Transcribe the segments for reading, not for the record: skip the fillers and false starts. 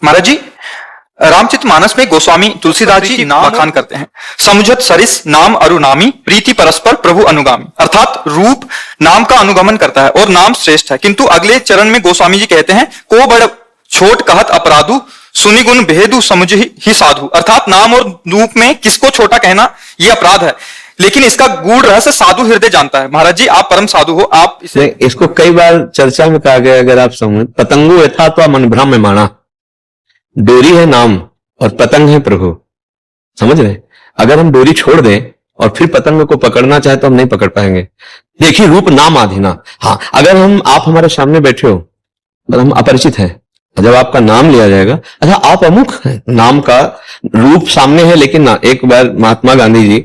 महाराज जी, रामचरितमानस में गोस्वामी तुलसीदास जी बखान करते हैं, समुझत सरिस नाम अरुनामी प्रीति परस्पर प्रभु अनुगामी। अर्थात रूप नाम का अनुगमन करता है और नाम श्रेष्ठ है। किंतु अगले चरण में गोस्वामी जी कहते हैं, को बड़ छोट कहत अपराधु सुनि गुण भेदु समझ ही साधु। अर्थात नाम और रूप में किसको छोटा कहना यह अपराध है, लेकिन इसका गूढ़ रहस्य साधु हृदय जानता है। महाराज जी, आप परम साधु हो, आप इसको कई बार चर्चा में कहा गया, अगर आप समझ, पतंगो यथा तो मन भ्रम में माना, डोरी है नाम और पतंग है प्रभु, समझ रहे? अगर हम डोरी छोड़ दें और फिर पतंग को पकड़ना चाहे तो हम नहीं पकड़ पाएंगे। देखिए, रूप नाम आधीना। हाँ, अगर आप हमारे सामने बैठे हो और हम अपरिचित हैं, जब आपका नाम लिया जाएगा, अच्छा आप अमुक है, नाम का रूप सामने है लेकिन ना। एक बार महात्मा गांधी जी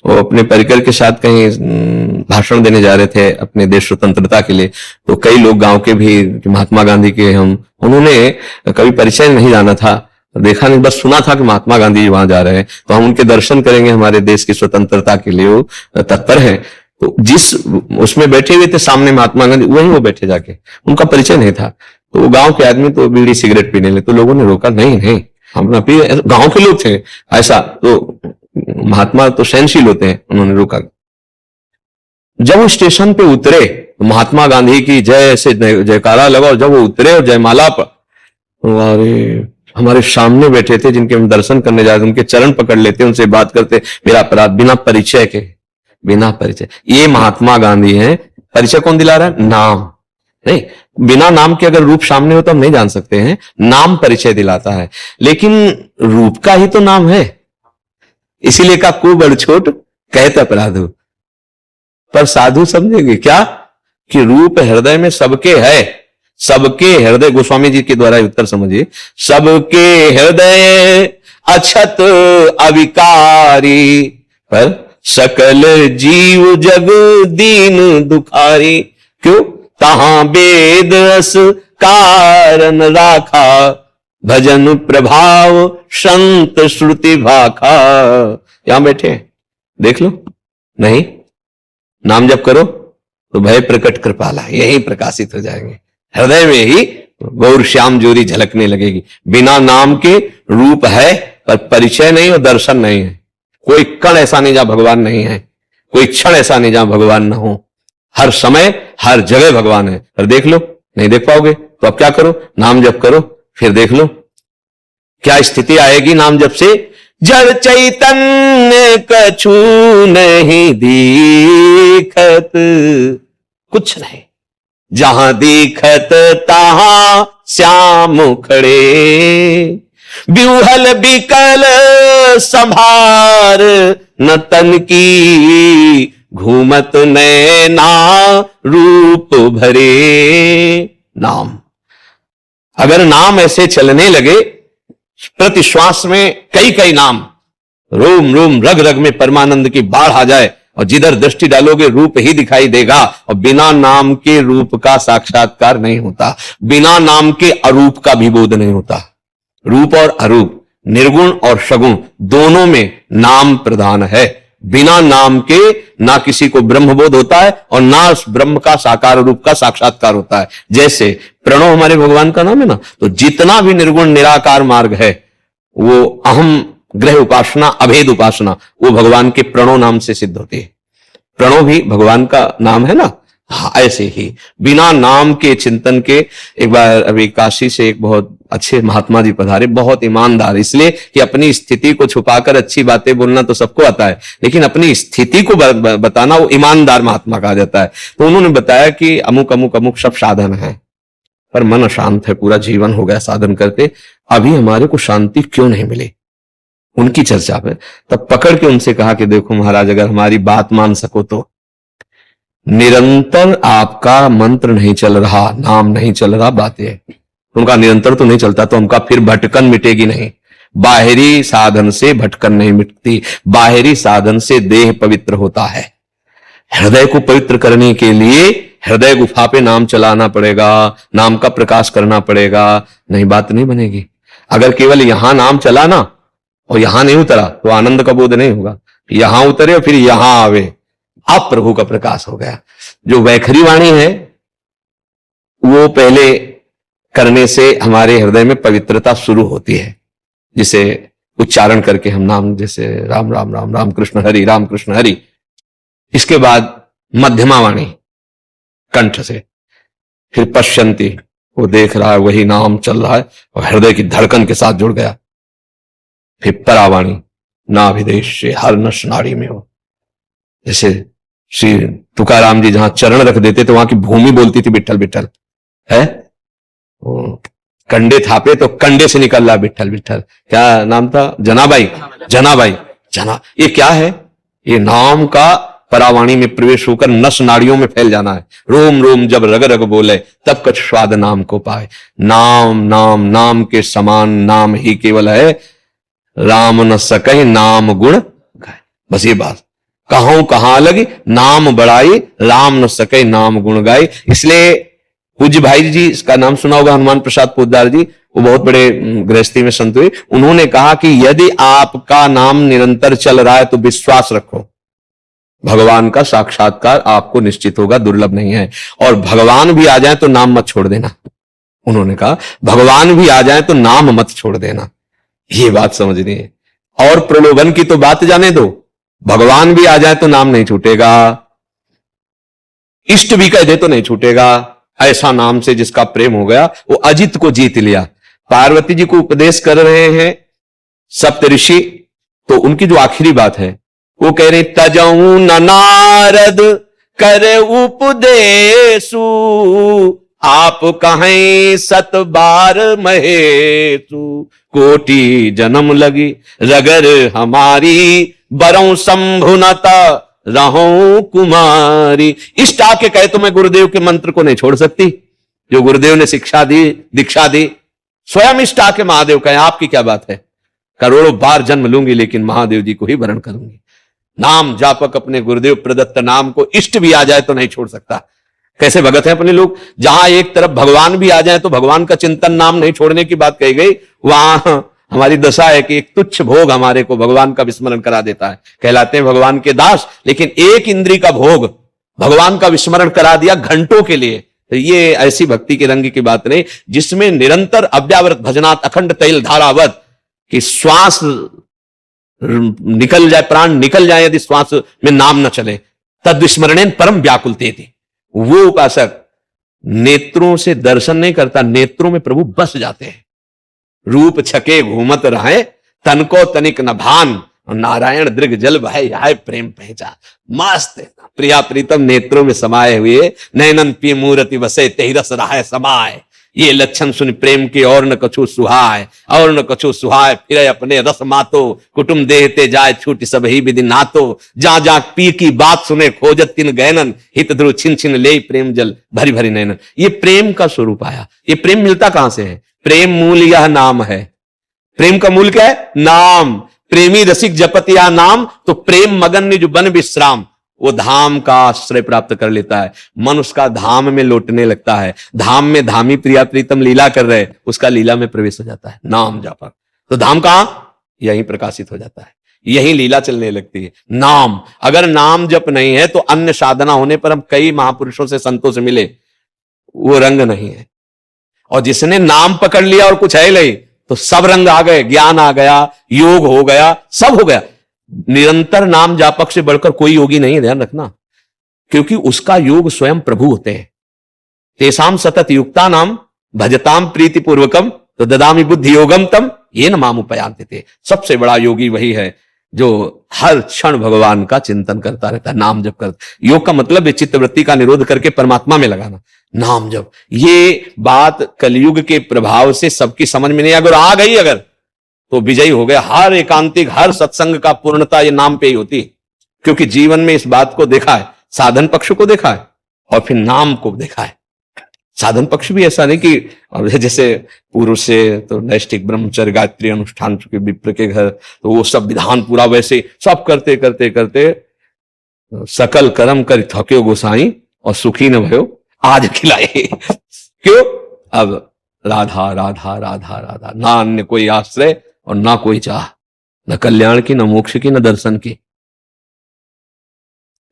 वो अपने परिकर के साथ कहीं भाषण देने जा रहे थे अपने देश स्वतंत्रता के लिए, तो कई लोग गांव के भी महात्मा गांधी के उन्होंने कभी परिचय नहीं जाना था, देखा नहीं, बस सुना था कि महात्मा गांधी जी वहां जा रहे हैं, तो हम उनके दर्शन करेंगे, हमारे देश की स्वतंत्रता के लिए वो तत्पर है। तो जिस उसमें बैठे हुए थे सामने महात्मा गांधी, वहीं वो बैठे जाके, उनका परिचय नहीं था। तो वो गांव के आदमी तो बीड़ी सिगरेट पीने लगे, तो लोगों ने रोका, नहीं नहीं हम ना पिए, गांव के लोग थे ऐसा। तो महात्मा तो सहनशील होते हैं, उन्होंने रोका। जब वो स्टेशन पे उतरे तो महात्मा गांधी की जय से जयकारा लगा, और जब वो उतरे और जयमाला पर, अरे हमारे सामने बैठे थे जिनके हम दर्शन करने जाते, उनके चरण पकड़ लेते, उनसे बात करते, मेरा अपराध, बिना परिचय के, बिना परिचय। ये महात्मा गांधी हैं। परिचय कौन दिला रहा है? नाम नहीं। बिना नाम के अगर रूप सामने हो तो हम नहीं जान सकते हैं, नाम परिचय दिलाता है, लेकिन रूप का ही तो नाम है। इसीलिए का को बड़ छोट कहत अपराधु। पर साधु समझेंगे क्या कि रूप हृदय में सबके है, सबके हृदय, गोस्वामी जी के द्वारा उत्तर समझिए, सबके हृदय अछत अविकारी, पर सकल जीव जग दीन दुखारी। क्यों? तहां वेद अस कारण राखा, भजन प्रभाव संत श्रुति भाखा। यहां बैठे देख लो, नहीं नाम जप करो तो भय प्रकट कृपाला, यही प्रकाशित हो जाएंगे, हृदय में ही गौर श्याम जोरी झलकने लगेगी। बिना नाम के रूप है पर परिचय नहीं और दर्शन नहीं है। कोई कण ऐसा नहीं जहां भगवान नहीं है, कोई क्षण ऐसा नहीं जहां भगवान ना हो। हर समय हर जगह भगवान है। पर देख लो, नहीं देख पाओगे तो अब क्या करो? नाम जप करो, फिर देख लो क्या स्थिति आएगी नाम जप से। जड़ चैतन्य कछु नहीं दीखत, कुछ नहीं, जहां दीखत तहां श्याम खड़े। ब्यूहल बिकल संभार न तन की, घूमत नैना रूप भरे। नाम, अगर नाम ऐसे चलने लगे, प्रति श्वास में कई कई नाम, रोम रोम रग रग में परमानंद की बाढ़ आ जाए, और जिधर दृष्टि डालोगे रूप ही दिखाई देगा। और बिना नाम के रूप का साक्षात्कार नहीं होता, बिना नाम के अरूप का भी बोध नहीं होता। रूप और अरूप, निर्गुण और सगुण, दोनों में नाम प्रधान है। बिना नाम के ना किसी को ब्रह्म बोध होता है और ना उस ब्रह्म का साकार रूप का साक्षात्कार होता है। जैसे प्रणव हमारे भगवान का नाम है ना, तो जितना भी निर्गुण निराकार मार्ग है, वो अहम ग्रह उपासना, अभेद उपासना, वो भगवान के प्रणव नाम से सिद्ध होती है। प्रणव भी भगवान का नाम है ना। हाँ, ऐसे ही बिना नाम के चिंतन के। एक बार अभी काशी से एक बहुत अच्छे महात्मा जी पधारे, बहुत ईमानदार, इसलिए कि अपनी स्थिति को छुपाकर अच्छी बातें बोलना तो सबको आता है, लेकिन अपनी स्थिति को बताना वो ईमानदार महात्मा कहा जाता है। तो उन्होंने बताया कि अमुक अमुक अमुक सब साधन है, पर मन अशांत है, पूरा जीवन हो गया साधन करते, अभी हमारे को शांति क्यों नहीं मिली। उनकी चर्चा पे तब पकड़ के उनसे कहा कि देखो महाराज, अगर हमारी बात मान सको तो निरंतर आपका मंत्र नहीं चल रहा, नाम नहीं चल रहा, बातें उनका निरंतर तो नहीं चलता, तो हमका फिर भटकन मिटेगी नहीं। बाहरी साधन से भटकन नहीं मिटती, बाहरी साधन से देह पवित्र होता है। हृदय को पवित्र करने के लिए हृदय गुफा पे नाम चलाना पड़ेगा, नाम का प्रकाश करना पड़ेगा, नहीं बात नहीं बनेगी। अगर केवल यहां नाम चलाना और यहां नहीं उतरा तो आनंद का बोध नहीं होगा। यहां उतरे और फिर यहां आवे, अब प्रभु का प्रकाश हो गया। जो वैखरी वाणी है वो पहले करने से हमारे हृदय में पवित्रता शुरू होती है, जिसे उच्चारण करके हम नाम, जैसे राम राम राम राम कृष्ण हरि राम कृष्ण हरि, इसके बाद मध्यमा वाणी कंठ से, फिर पश्यंती, वो देख रहा है वही नाम चल रहा है और हृदय की धड़कन के साथ जुड़ गया, फिर परावाणी नाभिदेश से हर नस नाड़ी में हो। जैसे श्री तुकाराम जी जहां चरण रख देते तो वहां की भूमि बोलती थी विठल विठल है, कंडे थापे तो कंडे से निकल रहा विठल विठल। क्या नाम था? जनाबाई, जनाबाई जना। ये क्या है? ये नाम का परावाणी में प्रवेश होकर नस नाड़ियों में फैल जाना है। रोम रोम जब रग रग बोले तब कछ स्वाद नाम को पाए। नाम नाम नाम के समान नाम ही केवल है, राम न सके नाम गुण गाए। बस ये बात, कहूं कहां लगी नाम बढ़ाई, राम न सके नाम गुण गाए। इसलिए पूज्य भाई जी, इसका नाम सुना होगा, हनुमान प्रसाद पोद्दार जी, वो बहुत बड़े गृहस्थी में संत हुए। उन्होंने कहा कि यदि आपका नाम निरंतर चल रहा है तो विश्वास रखो, भगवान का साक्षात्कार आपको निश्चित होगा, दुर्लभ नहीं है। और भगवान भी आ जाए तो नाम मत छोड़ देना। उन्होंने कहा भगवान भी आ जाए तो नाम मत छोड़ देना, ये बात समझनी है। और प्रलोभन की तो बात जाने दो, भगवान भी आ जाए तो नाम नहीं छूटेगा, इष्ट भी कह दे तो नहीं छूटेगा। ऐसा नाम से जिसका प्रेम हो गया वो अजित को जीत लिया। पार्वती जी को उपदेश कर रहे हैं सप्त ऋषि, तो उनकी जो आखिरी बात है वो कह रहे तजऊ न नारद कर उपदेशु, आप कहें सत बार महेशु, कोटि जन्म लगी रगर हमारी, बरौ शंभुनता रहो कुमारी। इष्ट आके कहे तो मैं गुरुदेव के मंत्र को नहीं छोड़ सकती, जो गुरुदेव ने शिक्षा दी, दीक्षा दी। स्वयं इष्ट आके महादेव कहे आपकी क्या बात है, करोड़ों बार जन्म लूंगी लेकिन महादेव जी को ही वरण करूंगी। नाम जापक अपने गुरुदेव प्रदत्त नाम को इष्ट भी आ जाए तो नहीं छोड़ सकता। कैसे भगत हैं अपने लोग, जहां एक तरफ भगवान भी आ जाए तो भगवान का चिंतन नाम नहीं छोड़ने की बात कही गई, वहां हमारी दशा है कि एक तुच्छ भोग हमारे को भगवान का विस्मरण करा देता है। कहलाते हैं भगवान के दास, लेकिन एक इंद्री का भोग भगवान का विस्मरण करा दिया घंटों के लिए। तो ये ऐसी भक्ति के रंग की बात नहीं, जिसमें निरंतर अव्यावृत भजनात् अखंड तैल धारावत कि श्वास निकल जाए, प्राण निकल जाए यदि श्वास में नाम न चले, तद विस्मरणेन परम व्याकुलते थी। वो उपासक नेत्रों से दर्शन नहीं करता, नेत्रों में प्रभु बस जाते हैं। रूप छके घूमत रहे तन को तनिक न भान, नारायण दृग जल बहे आए प्रेम पहचान। मस्त प्रिया प्रीतम नेत्रों में समाये हुए, नैनन पी मूर्ति बसे तेहि रस रहाय समाये। ये लक्षण सुन प्रेम के और न कछु सुहाय, और न कछु सुहाय फिर अपने रस मातो, कुटुम देहते जाए छूट सब ही विधि नातो। जा जा पी की बात सुने खोजत तिन गैनन, हित ध्रुव छिन छिन ले प्रेम जल भरी भरी नैनन। ये प्रेम का स्वरूप आया। ये प्रेम मिलता कहां से है? प्रेम मूल यह नाम है। प्रेम का मूल क्या है? नाम। प्रेमी रसिक जपत या नाम, तो प्रेम मगन निज बन विश्राम, वो धाम का आश्रय प्राप्त कर लेता है। मन उसका धाम में लौटने लगता है। धाम में धामी प्रिया प्रीतम लीला कर रहे, उसका लीला में प्रवेश हो जाता है नाम जापक। तो धाम कहां? यहीं प्रकाशित हो जाता है, यहीं लीला चलने लगती है। नाम, अगर नाम जप नहीं है तो अन्य साधना होने पर हम कई महापुरुषों से संतों से मिले, वो रंग नहीं है। और जिसने नाम पकड़ लिया और कुछ है नहीं, तो सब रंग आ गए, ज्ञान आ गया, योग हो गया, सब हो गया। निरंतर नाम जापक से बढ़कर कोई योगी नहीं है, ध्यान रखना, क्योंकि उसका योग स्वयं प्रभु होते हैं। तेसाम सतत युक्ता नाम भजताम प्रीति पूर्वकम तो ददामी बुद्धि योगम तम ये न माम उपयांति थे। सबसे बड़ा योगी वही है जो हर क्षण भगवान का चिंतन करता रहता है, नाम जप करता। योग का मतलब है चित्तवृत्ति का निरोध करके परमात्मा में लगाना, नाम जप। ये बात कलयुग के प्रभाव से सबकी समझ में नहीं, अगर आ गई अगर तो विजयी हो गया। हर एकांतिक, हर सत्संग का पूर्णता ये नाम पे ही होती है, क्योंकि जीवन में इस बात को देखा है, साधन पक्ष को देखा है और फिर नाम को देखा है। साधन पक्ष भी ऐसा नहीं कि जैसे पूर्व से तो नैष्ठिक ब्रह्मचर्य गायत्री अनुष्ठान चुके विप्र के घर, तो वो सब विधान पूरा वैसे सब करते करते करते सकल कर्म कर थक्यो गोसाई और सुखी न भयो आज खिलाए। क्यों? अब राधा राधा राधा राधा, ना अन्य कोई आश्रय और ना कोई चाह, न कल्याण की, न मोक्ष की, न दर्शन की।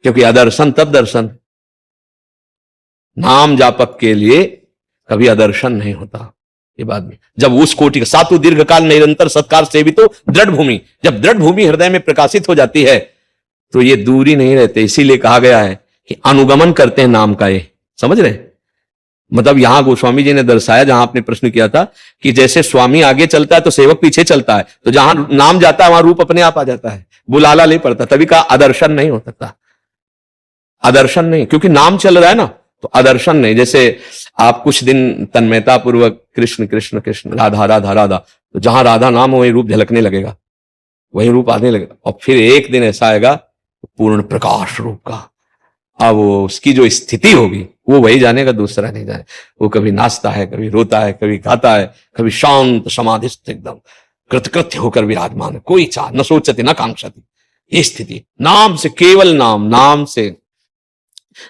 क्योंकि अदर्शन तब दर्शन। नाम जापक के लिए कभी अदर्शन नहीं होता। ये बात भी, जब उस कोटि का सातु दीर्घकाल निरंतर सत्कार सेवितो दृढ़ भूमि, जब दृढ़ भूमि हृदय में प्रकाशित हो जाती है तो ये दूरी नहीं रहते। इसीलिए कहा गया है कि अनुगमन करते हैं नाम का। ये समझ रहे, मतलब यहां गोस्वामी जी ने दर्शाया, जहां आपने प्रश्न किया था कि जैसे स्वामी आगे चलता है तो सेवक पीछे चलता है, तो जहां नाम जाता है वहां रूप अपने आप आ जाता है, बुलाला नहीं पड़ता। तभी कहा अदर्शन नहीं हो सकता, अदर्शन नहीं, क्योंकि नाम चल रहा है ना, तो अदर्शन नहीं। जैसे आप कुछ दिन तन्मयता पूर्वक कृष्ण कृष्ण कृष्ण राधा राधा राधा, तो जहां राधा नाम हो वही रूप झलकने लगेगा, वही रूप आने लगेगा। और फिर एक दिन ऐसा आएगा पूर्ण प्रकाश रूप का, अब वो उसकी जो स्थिति होगी वो वही जानेगा, दूसरा नहीं जाने। वो कभी नाचता है, कभी रोता है, कभी गाता है, कभी शांत समाधिस्थ एकदम कृतकृत्य होकर विराजमान है, कोई चाह न सोचती न कांक्षती। ये स्थिति नाम से, केवल नाम, नाम से,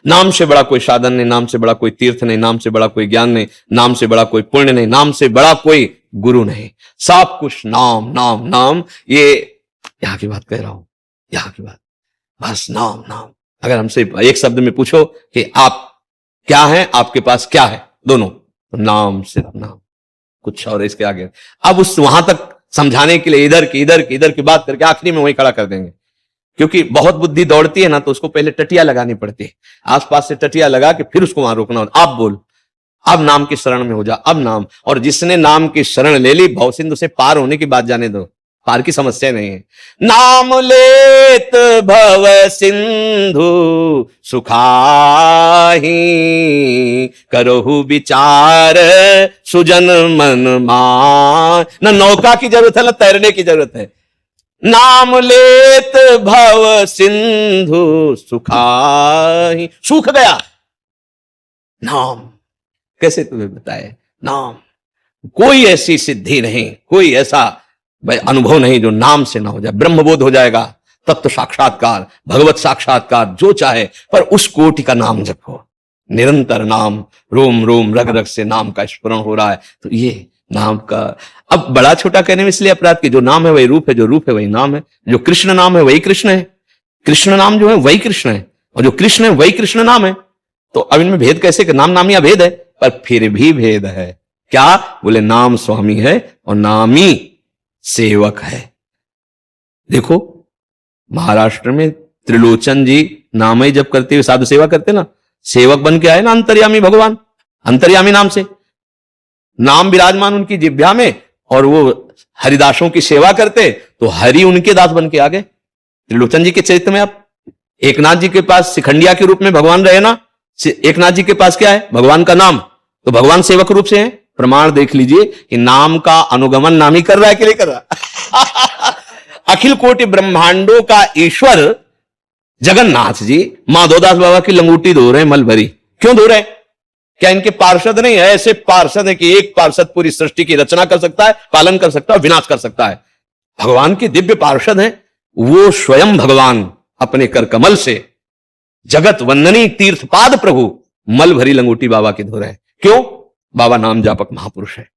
नाम से बड़ा कोई साधन नहीं, नाम से बड़ा कोई तीर्थ नहीं, नाम से बड़ा कोई ज्ञान नहीं, नाम से बड़ा कोई पुण्य नहीं, नाम से बड़ा कोई गुरु नहीं, सब कुछ नाम नाम नाम। ये यहां की बात कह रहा हूं, यहां की बात, बस नाम नाम। अगर हमसे एक शब्द में पूछो कि आप क्या हैं, आपके पास क्या है, दोनों, तो नाम, सिर्फ नाम, कुछ और इसके आगे। अब उस वहां तक समझाने के लिए इधर की बात करके आखिरी में वही खड़ा कर देंगे, क्योंकि बहुत बुद्धि दौड़ती है ना, तो उसको पहले टटिया लगानी पड़ती है, आसपास से टटिया लगा के फिर उसको वहां रोकना होता। आप बोल, अब नाम की शरण में हो जा, अब नाम। और जिसने नाम की शरण ले ली, भवसिंधु से पार होने की बात जाने दो, पार की समस्या नहीं है। नाम लेत भव सिंधु सुखाही, करहु विचार सुजन मन मान। न नौका की जरूरत है, न तैरने की जरूरत है। नाम लेत भव सिंधु सुखाही, सूख गया नाम, कैसे तुम्हें बताए, नाम। कोई ऐसी सिद्धि नहीं, कोई ऐसा अनुभव नहीं जो नाम से ना हो जाए। ब्रह्मबोध हो जाएगा, तत्व साक्षात्कार, भगवत साक्षात्कार, जो चाहे, पर उस कोटि का नाम जपो, निरंतर नाम, रोम रोम रग रग से नाम का स्मरण हो रहा है। तो ये नाम का, अब बड़ा छोटा कहने में इसलिए अपराध कि जो नाम है वही रूप है, जो रूप है वही नाम है, जो कृष्ण नाम है वही कृष्ण है, कृष्ण नाम जो है वही कृष्ण है, और जो कृष्ण है वही कृष्ण नाम है। तो अब इनमें भेद कैसे, कि नाम नामिया भेद है, पर फिर भी भेद है। क्या बोले, नाम स्वामी है और नामी सेवक है। देखो महाराष्ट्र में त्रिलोचन जी नाम ही जप करते हुए साधु सेवा करते ना, सेवक बन के आए ना अंतर्यामी भगवान, अंतर्यामी नाम से नाम विराजमान उनकी जिह्वा में, और वो हरिदासों की सेवा करते तो हरि उनके दास बन के आ गए। त्रिलोचन जी के चरित्र में आप एकनाथ जी के पास शिखंडिया के रूप में भगवान रहे ना, एकनाथ जी के पास क्या है, भगवान का नाम, तो भगवान सेवक रूप से है। प्रमाण देख लीजिए कि नाम का अनुगमन नाम ही कर रहा है कि नहीं कर रहा। अखिल कोटि ब्रह्मांडों का ईश्वर जगन्नाथ जी माधोदास बाबा की लंगूटी धो रहे हैं, मल भरी। क्यों धो रहे हैं? क्या इनके पार्षद नहीं है? ऐसे पार्षद है कि एक पार्षद पूरी सृष्टि की रचना कर सकता है, पालन कर सकता है, विनाश कर सकता है। भगवान के दिव्य पार्षद हैं, वो स्वयं भगवान अपने कर कमल से जगत वंदनी तीर्थपाद प्रभु मल भरी लंगोटी बाबा की धो रहे हैं। क्यों? बाबा नाम जापक महापुरुष है।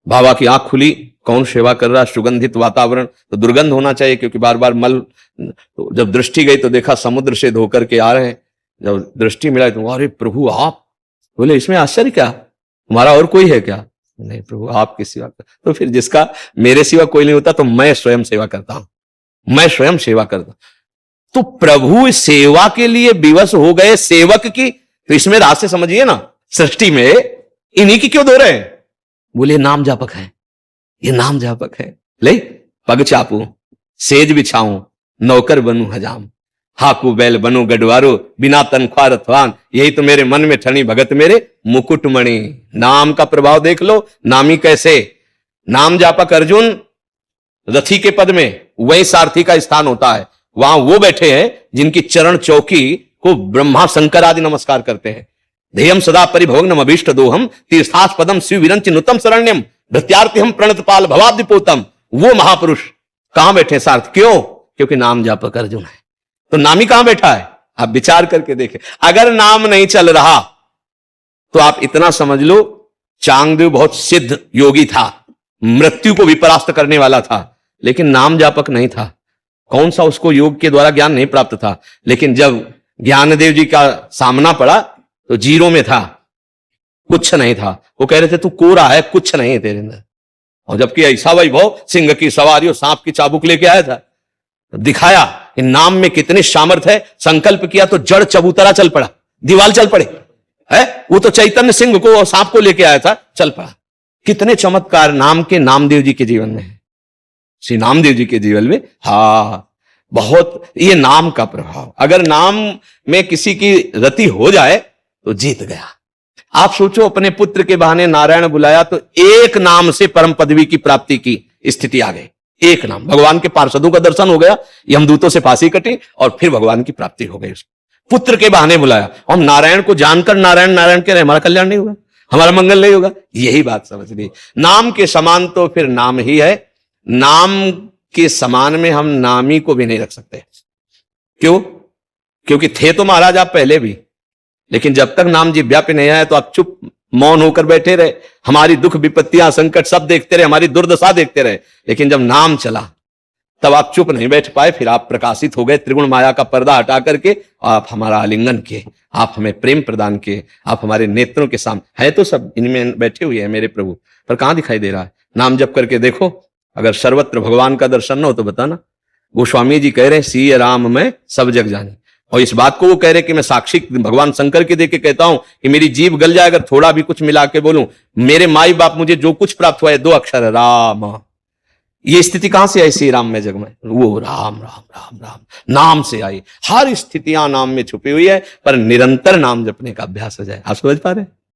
बाबा की आंख खुली, कौन सेवा कर रहा, सुगंधित वातावरण, तो दुर्गंध होना चाहिए, क्योंकि बार बार मल। तो जब दृष्टि गई तो देखा समुद्र से धोकर के आ रहे हैं। जब दृष्टि मिला तो अरे प्रभु आप, बोले इसमें आश्चर्य क्या, तुम्हारा और कोई है क्या? नहीं प्रभु आपकी सेवा कर। तो फिर जिसका मेरे सिवा कोई नहीं होता तो मैं स्वयं सेवा करता हूं, मैं स्वयं सेवा करता हूं। तो प्रभु सेवा के लिए विवश हो गए सेवक की, तो इसमें रास्ते समझिए ना, सृष्टि में इन्हीं की क्यों धो रहे हैं? बोले नाम जापक है, ये नाम जापक है। ले पग चापू, सेज बिछाऊं, नौकर बनूं हजाम, हाकू बैल बनूं गडवारो, बिना तनख्वाह रथवान, यही तो मेरे मन में ठनी भगत मेरे मुकुटमणि। नाम का प्रभाव देख लो, नामी कैसे। नाम जापक अर्जुन रथी के पद में, वही सारथी का स्थान होता है। वहां वो बैठे हैं जिनकी चरण चौकी को ब्रह्मा शंकर आदि नमस्कार करते हैं। ध्येयम सदा परिभवग्नम अभीष्ट दोहम, तीर्थास्पदम शिव विरंच नुतम शरण्यम, भृत्यार्थिहम प्रणतपाल भवाब्धिपोतम। वो महापुरुष कहां बैठे सारथ? क्यों? क्योंकि नाम जापक अर्जुन है। तो नामी कहां बैठा है? आप विचार करके देखें। अगर नाम नहीं चल रहा तो आप इतना समझ लो, चांगदेव बहुत सिद्ध योगी था, मृत्यु को भी परास्त करने वाला था, लेकिन नाम जापक नहीं था। कौन सा उसको योग के द्वारा ज्ञान नहीं प्राप्त था, लेकिन जब ज्ञानदेव जी का सामना पड़ा तो जीरो में था, कुछ नहीं था। वो कह रहे थे तू कोरा है, कुछ नहीं है तेरे अंदर। और जबकि ऐसा वैभव, सिंह की सवारी और सांप की चाबुक लेके आया था, दिखाया इन नाम में कितनी सामर्थ्य है। संकल्प किया तो जड़ चबूतरा चल पड़ा, दीवाल चल पड़े है। वो तो चैतन्य सिंह को और सांप को लेके आया था, चल पड़ा। कितने चमत्कार नाम के नामदेव जी के जीवन में है, श्री नामदेव जी के जीवन में। हाँ, बहुत ये नाम का प्रभाव। अगर नाम में किसी की रति हो जाए तो जीत गया। आप सोचो, अपने पुत्र के बहाने नारायण बुलाया तो एक नाम से परम पदवी की प्राप्ति की स्थिति आ गई। एक नाम, भगवान के पार्षदों का दर्शन हो गया, यमदूतों से फांसी कटी और फिर भगवान की प्राप्ति हो गई। उसको पुत्र के बहाने बुलाया। हम नारायण को जानकर नारायण नारायण कह रहे, हमारा कल्याण नहीं होगा, हमारा मंगल नहीं होगा। यही बात समझ ली। नाम के समान तो फिर नाम ही है। नाम के समान में हम नामी को भी नहीं रख सकते। क्यों? क्योंकि थे तो महाराज आप पहले भी, लेकिन जब तक नाम जिह्वा पे नहीं आया तो आप चुप मौन होकर बैठे रहे, हमारी दुख विपत्तियां संकट सब देखते रहे, हमारी दुर्दशा देखते रहे। लेकिन जब नाम चला तब आप चुप नहीं बैठ पाए, फिर आप प्रकाशित हो गए। त्रिगुण माया का पर्दा हटा करके आप हमारा आलिंगन किए, आप हमें प्रेम प्रदान किए, आप हमारे नेत्रों के सामने है तो सब इनमें बैठे हुए हैं मेरे प्रभु, पर कहां दिखाई दे रहा है? नाम जप करके देखो, अगर सर्वत्र भगवान का दर्शन न हो तो बताना। गोस्वामी जी कह रहे हैं सीय राम में सब जग जाने, और इस बात को वो कह रहे कि मैं साक्षी भगवान शंकर के देके कहता हूं कि मेरी जीभ गल जाए अगर थोड़ा भी कुछ मिला के बोलूं। मेरे माई बाप मुझे जो कुछ प्राप्त हुआ है 2 अक्षर राम। ये स्थिति कहां से आई श्री राम में जग में? वो राम राम राम राम नाम से आई। हर स्थितियां नाम में छुपी हुई है, पर निरंतर नाम जपने का अभ्यास हो जाए। आप समझ पा रहे हैं?